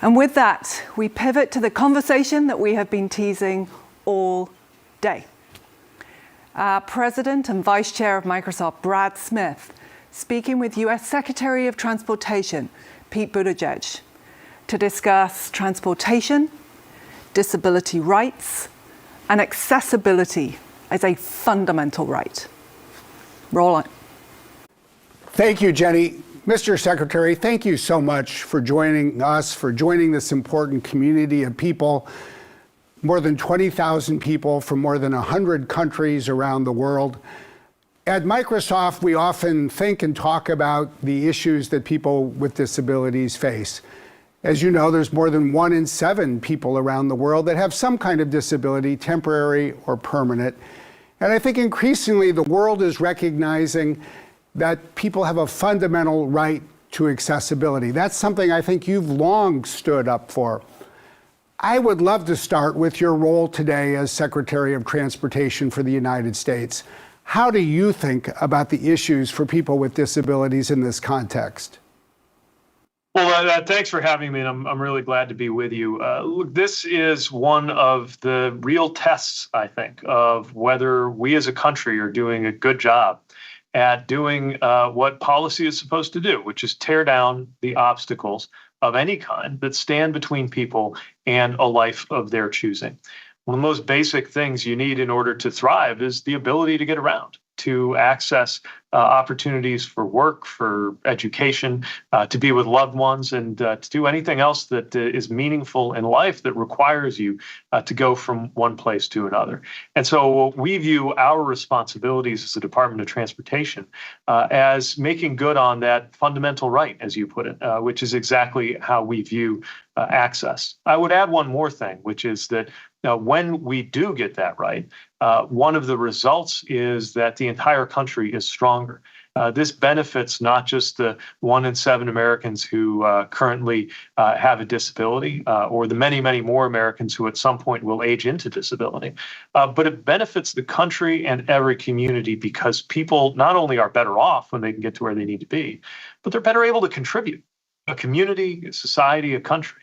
And with that, we pivot to the conversation that we have been teasing all day. President and Vice Chair of Microsoft, Brad Smith, speaking with U.S. Secretary of Transportation, Pete Buttigieg, to discuss transportation, disability rights, and accessibility as a fundamental right. Roll on. Thank you, Jenny. Mr. Secretary, thank you so much for joining us, for joining this important community of people, more than 20,000 people from more than 100 countries around the world. At Microsoft, we often think and talk about the issues that people with disabilities face. As you know, there's more than 1 in 7 people around the world that have some kind of disability, temporary or permanent. And I think increasingly the world is recognizing that people have a fundamental right to accessibility. That's something I think you've long stood up for. I would love to start with your role today as Secretary of Transportation for the United States. How do you think about the issues for people with disabilities in this context? Well, thanks for having me, and I'm really glad to be with you. Look, this is one of the real tests, I think, of whether we as a country are doing a good job at doing what policy is supposed to do, which is tear down the obstacles of any kind that stand between people and a life of their choosing. One of the most basic things you need in order to thrive is the ability to get around, to access opportunities for work, for education, to be with loved ones, and to do anything else that is meaningful in life that requires you to go from one place to another. And so we view our responsibilities as the Department of Transportation as making good on that fundamental right, as you put it, which is exactly how we view access. I would add one more thing, which is that when we do get that right, one of the results is that the entire country is stronger. This benefits not just the 1 in 7 Americans who currently have a disability, or the many, many more Americans who at some point will age into disability, but it benefits the country and every community because people not only are better off when they can get to where they need to be, but they're better able to contribute. A community, a society, a country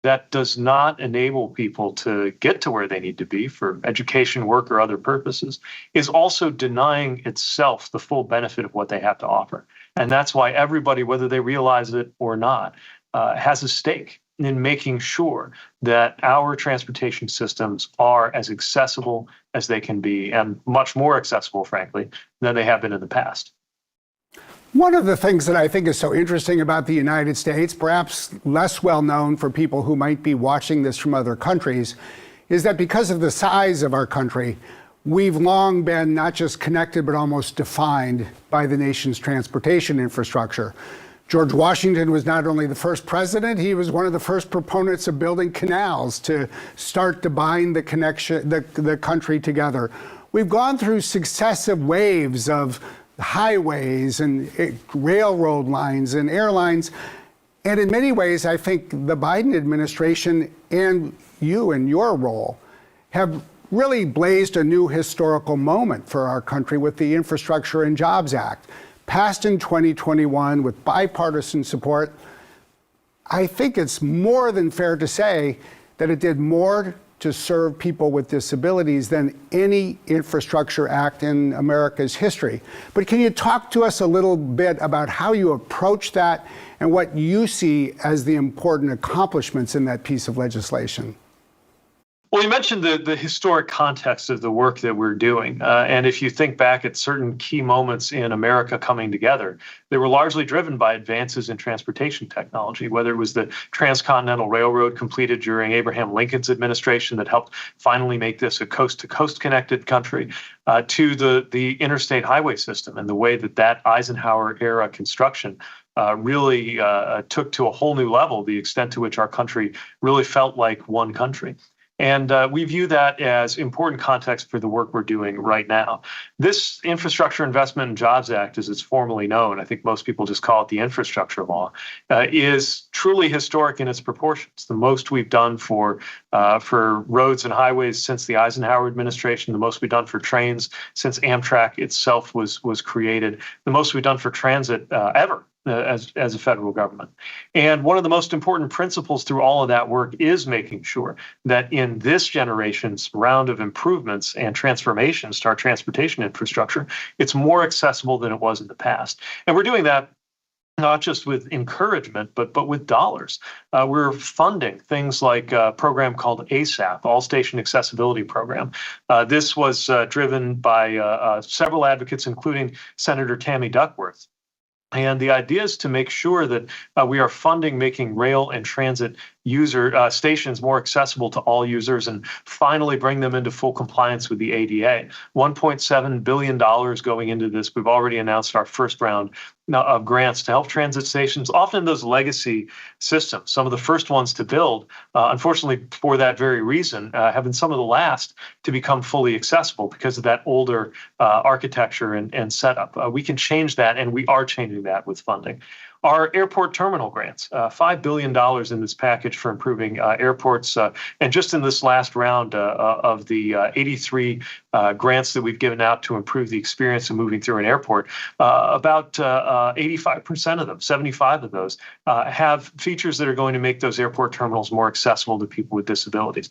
that does not enable people to get to where they need to be for education, work, or other purposes is also denying itself the full benefit of what they have to offer. And that's why everybody, whether they realize it or not, has a stake in making sure that our transportation systems are as accessible as they can be, and much more accessible, frankly, than they have been in the past. One of the things that I think is so interesting about the United States, perhaps less well known for people who might be watching this from other countries, is that because of the size of our country, we've long been not just connected, but almost defined by the nation's transportation infrastructure. George Washington was not only the first president, he was one of the first proponents of building canals to start to bind the country together. We've gone through successive waves of highways and railroad lines and airlines. And in many ways, I think the Biden administration and you in your role have really blazed a new historical moment for our country with the Infrastructure and Jobs Act, passed in 2021 with bipartisan support. I think it's more than fair to say that it did more to serve people with disabilities than any infrastructure act in America's history. But can you talk to us a little bit about how you approach that and what you see as the important accomplishments in that piece of legislation? Well, you mentioned the historic context of the work that we're doing. And if you think back at certain key moments in America coming together, they were largely driven by advances in transportation technology, whether it was the Transcontinental Railroad completed during Abraham Lincoln's administration that helped finally make this a coast-to-coast connected country, to the interstate highway system and the way that Eisenhower-era construction really took to a whole new level the extent to which our country really felt like one country. And we view that as important context for the work we're doing right now. This Infrastructure Investment and Jobs Act, as it's formally known, I think most people just call it the infrastructure law, is truly historic in its proportions. The most we've done for roads and highways since the Eisenhower administration, the most we've done for trains since Amtrak itself was created, the most we've done for transit ever as a federal government. And one of the most important principles through all of that work is making sure that in this generation's round of improvements and transformations to our transportation infrastructure, it's more accessible than it was in the past. And we're doing that not just with encouragement, but with dollars. We're funding things like a program called ASAP, All Station Accessibility Program. This was driven by several advocates, including Senator Tammy Duckworth. And the idea is to make sure that we are funding making rail and transit stations more accessible to all users and finally bring them into full compliance with the ADA. $1.7 billion going into this. We've already announced our first round of grants to help transit stations, often those legacy systems, some of the first ones to build, unfortunately for that very reason, have been some of the last to become fully accessible because of that older architecture and setup. We can change that, and we are changing that with funding. Our airport terminal grants, $5 billion in this package for improving airports. And just in this last round of the 83 grants that we've given out to improve the experience of moving through an airport, about 85% of them, 75 of those, have features that are going to make those airport terminals more accessible to people with disabilities.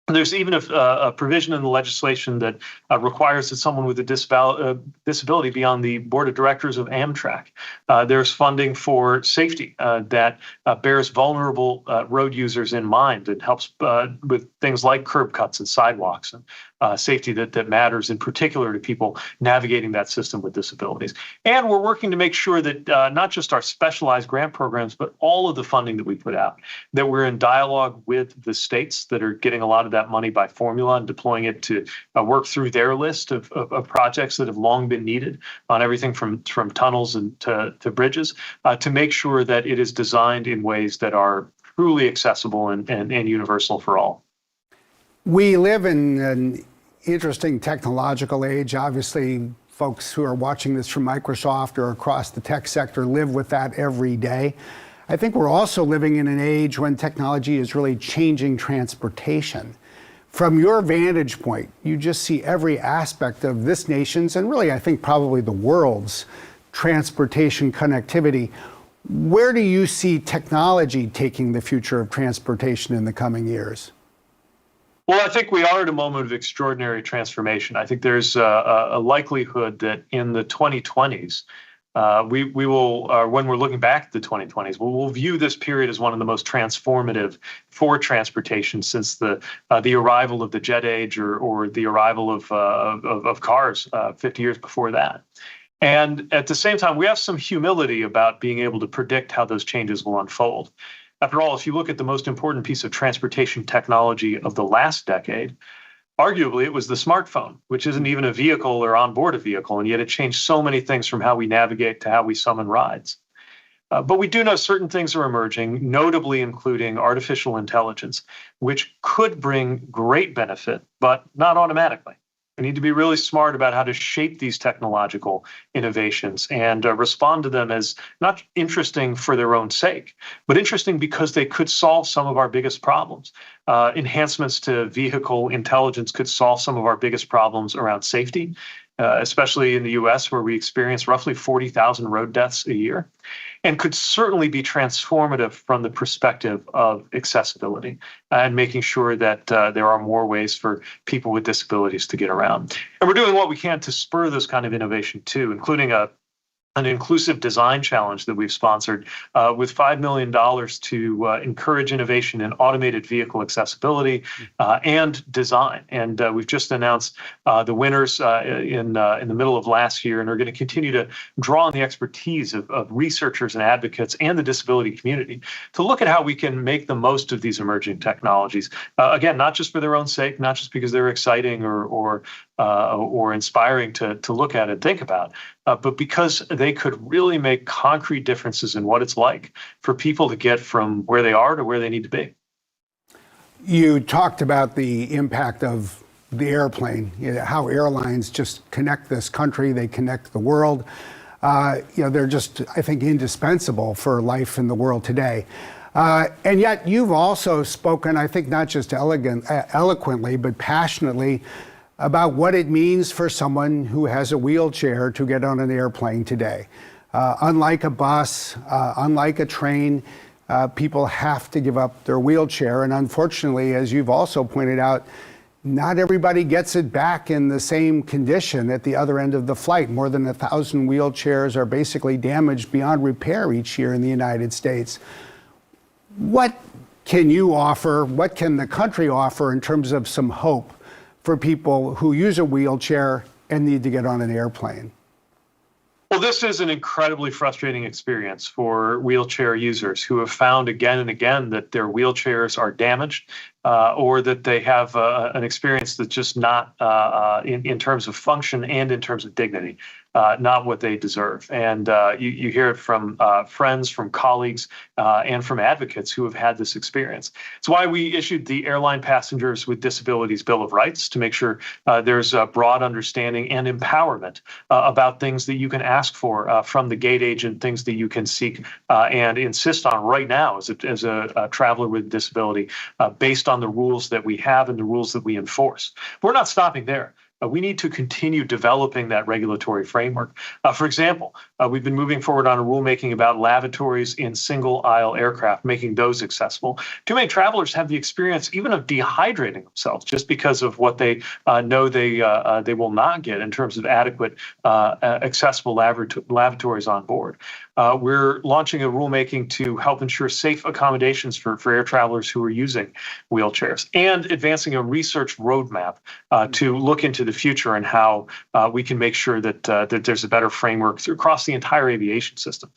There's even a provision in the legislation that requires that someone with a disability be on the board of directors of Amtrak. There's funding for safety that bears vulnerable road users in mind and helps with things like curb cuts and sidewalks and safety that matters in particular to people navigating that system with disabilities. And we're working to make sure that not just our specialized grant programs, but all of the funding that we put out, that we're in dialogue with the states that are getting a lot of that money by formula and deploying it to work through their list of projects that have long been needed on everything from tunnels and to bridges to make sure that it is designed in ways that are truly accessible and universal for all. We live in an interesting technological age. Obviously, folks who are watching this from Microsoft or across the tech sector live with that every day. I think we're also living in an age when technology is really changing transportation. From your vantage point, you just see every aspect of this nation's, and really I think probably the world's, transportation connectivity. Where do you see technology taking the future of transportation in the coming years? Well, I think we are at a moment of extraordinary transformation. I think there's a likelihood that in the 2020s, we will, when we're looking back at the 2020s, we'll view this period as one of the most transformative for transportation since the arrival of the jet age or the arrival of cars 50 years before that. And at the same time, we have some humility about being able to predict how those changes will unfold. After all, if you look at the most important piece of transportation technology of the last decade, arguably it was the smartphone, which isn't even a vehicle or onboard a vehicle, and yet it changed so many things from how we navigate to how we summon rides. But we do know certain things are emerging, notably including artificial intelligence, which could bring great benefit, but not automatically. We need to be really smart about how to shape these technological innovations and respond to them as not interesting for their own sake, but interesting because they could solve some of our biggest problems. Enhancements to vehicle intelligence could solve some of our biggest problems around safety, especially in the US, where we experience roughly 40,000 road deaths a year, and could certainly be transformative from the perspective of accessibility and making sure that there are more ways for people with disabilities to get around. And we're doing what we can to spur this kind of innovation too, including an inclusive design challenge that we've sponsored with $5 million to encourage innovation in automated vehicle accessibility and design. And we've just announced the winners in the middle of last year and are going to continue to draw on the expertise of researchers and advocates and the disability community to look at how we can make the most of these emerging technologies. Again, not just for their own sake, not just because they're exciting or inspiring to look at and think about, but because they could really make concrete differences in what it's like for people to get from where they are to where they need to be. You talked about the impact of the airplane, how airlines just connect this country, they connect the world. They're just, I think, indispensable for life in the world today. And yet you've also spoken, I think, not just eloquently, but passionately about what it means for someone who has a wheelchair to get on an airplane today. Unlike a bus, unlike a train, people have to give up their wheelchair. And unfortunately, as you've also pointed out, not everybody gets it back in the same condition at the other end of the flight. More than 1,000 wheelchairs are basically damaged beyond repair each year in the United States. What can you offer? What can the country offer in terms of some hope for people who use a wheelchair and need to get on an airplane? Well, this is an incredibly frustrating experience for wheelchair users who have found again and again that their wheelchairs are damaged or that they have an experience that's just not, in terms of function and in terms of dignity, not what they deserve. And you hear it from friends, from colleagues, and from advocates who have had this experience. It's why we issued the Airline Passengers with Disabilities Bill of Rights to make sure there's a broad understanding and empowerment about things that you can ask for from the gate agent, things that you can seek and insist on right now as a traveler with disability based on the rules that we have and the rules that we enforce. But we're not stopping there. We need to continue developing that regulatory framework. For example, we've been moving forward on a rulemaking about lavatories in single-aisle aircraft, making those accessible. Too many travelers have the experience even of dehydrating themselves just because of what they know they will not get in terms of adequate, accessible lavatories on board. We're launching a rulemaking to help ensure safe accommodations for air travelers who are using wheelchairs, and advancing a research roadmap to look into the future and how we can make sure that there's a better framework across the entire aviation system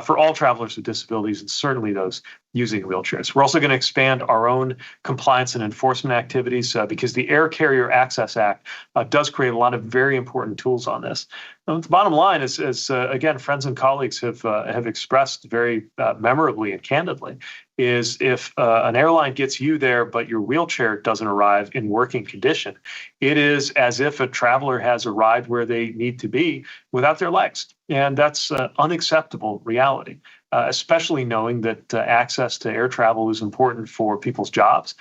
for all travelers with disabilities, and certainly those using wheelchairs. We're also going to expand our own compliance and enforcement activities because the Air Carrier Access Act does create a lot of very important tools on this. The bottom line is, again, friends and colleagues have expressed very memorably and candidly, is if an airline gets you there but your wheelchair doesn't arrive in working condition, it is as if a traveler has arrived where they need to be without their legs. And that's an unacceptable reality. Especially knowing that access to air travel is important for people's jobs,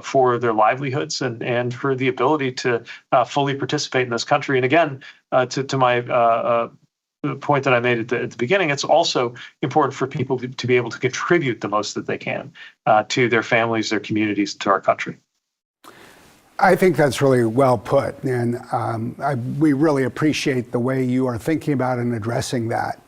for their livelihoods, and for the ability to fully participate in this country. And again, to my point that I made at the beginning, it's also important for people to be able to contribute the most that they can to their families, their communities, to our country. I think that's really well put, and we really appreciate the way you are thinking about and addressing that.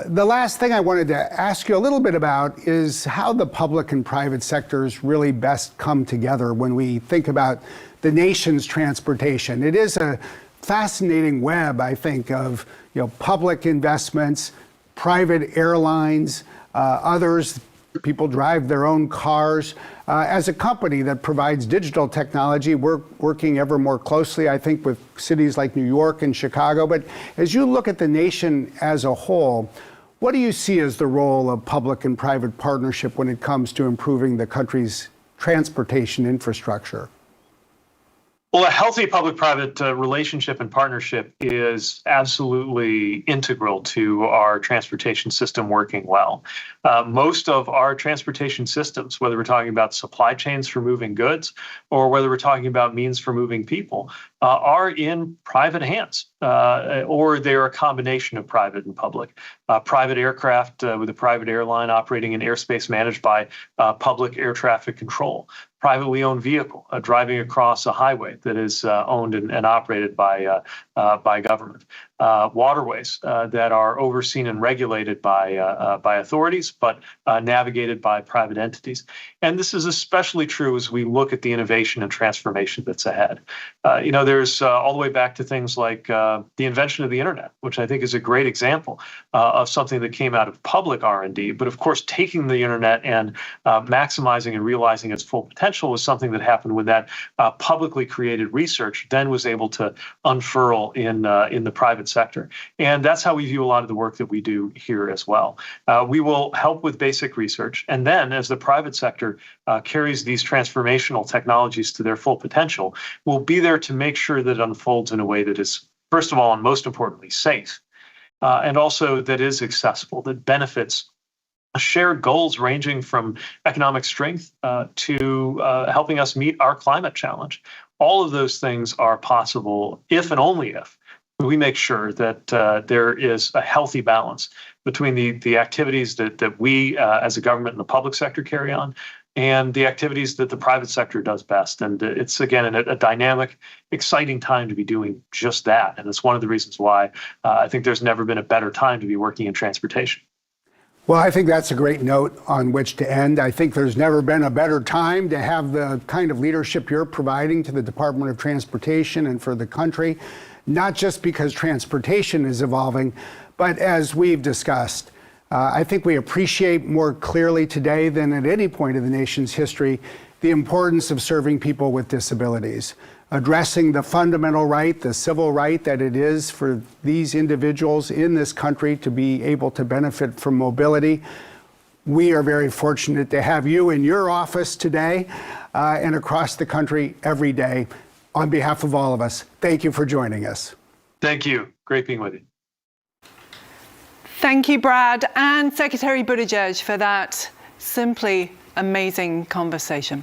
The last thing I wanted to ask you a little bit about is how the public and private sectors really best come together when we think about the nation's transportation. It is a fascinating web, I think, of public investments, private airlines, others. People drive their own cars. As a company that provides digital technology, we're working ever more closely, I think, with cities like New York and Chicago. But as you look at the nation as a whole, what do you see as the role of public and private partnership when it comes to improving the country's transportation infrastructure? Well, a healthy public-private relationship and partnership is absolutely integral to our transportation system working well. Most of our transportation systems, whether we're talking about supply chains for moving goods or whether we're talking about means for moving people, are in private hands, or they're a combination of private and public. Private aircraft with a private airline operating in airspace managed by public air traffic control. Privately owned vehicle driving across a highway that is owned and operated by government. Waterways that are overseen and regulated by authorities, but navigated by private entities. And this is especially true as we look at the innovation and transformation that's ahead. There's all the way back to things like the invention of the internet, which I think is a great example of something that came out of public R&D. But of course, taking the internet and maximizing and realizing its full potential was something that happened when that publicly created research then was able to unfurl in the private sector. And that's how we view a lot of the work that we do here as well. We will help with basic research. And then as the private sector carries these transformational technologies to their full potential, we'll be there to make sure that it unfolds in a way that is, first of all, and most importantly, safe, and also that is accessible, that benefits shared goals ranging from economic strength to helping us meet our climate challenge. All of those things are possible if and only if we make sure that there is a healthy balance between the activities that we as a government and the public sector carry on and the activities that the private sector does best. And it's, again, a dynamic, exciting time to be doing just that. And it's one of the reasons why I think there's never been a better time to be working in transportation. Well, I think that's a great note on which to end. I think there's never been a better time to have the kind of leadership you're providing to the Department of Transportation and for the country, not just because transportation is evolving, but as we've discussed, I think we appreciate more clearly today than at any point in the nation's history the importance of serving people with disabilities, addressing the fundamental right, the civil right that it is for these individuals in this country to be able to benefit from mobility. We are very fortunate to have you in your office today and across the country every day. On behalf of all of us, thank you for joining us. Thank you. Great being with you. Thank you, Brad, and Secretary Buttigieg for that simply amazing conversation.